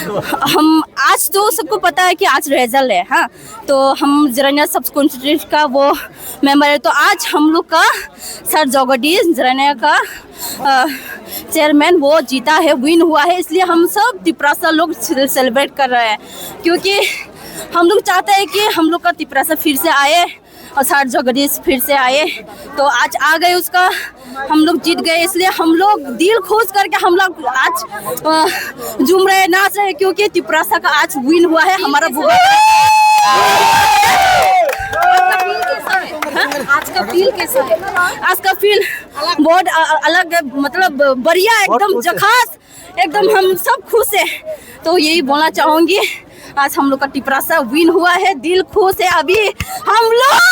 हम आज तो सबको पता है कि आज रिजल्ट है, हाँ, तो हम जरानिया सब कॉन्स्टिट्यूट का वो मेंबर है, तो आज हम लोग का सर जगदीश जरानिया का चेयरमैन वो जीता है, विन हुआ है, इसलिए हम सब तिपरासा लोग सेलिब्रेट कर रहे हैं, क्योंकि हम लोग चाहते हैं कि हम लोग का तिपरासा फिर से आए और सर जगदीश फिर से आए, तो आज आ गए उसका, हम लोग जीत गए, इसलिए हम लोग दिल खुश करके हम लोग आज झूम रहे, नाच रहे, क्योंकि तिपरासा का आज विन हुआ है हमारा बुआ। आज का फील कैसा है? आज का फील बहुत अलग, मतलब बढ़िया, एकदम झकास, एकदम हम सब खुश है, तो यही बोलना चाहूंगी, आज हम लोग का तिपरासा विन हुआ है, दिल खुश है, अभी हम लोग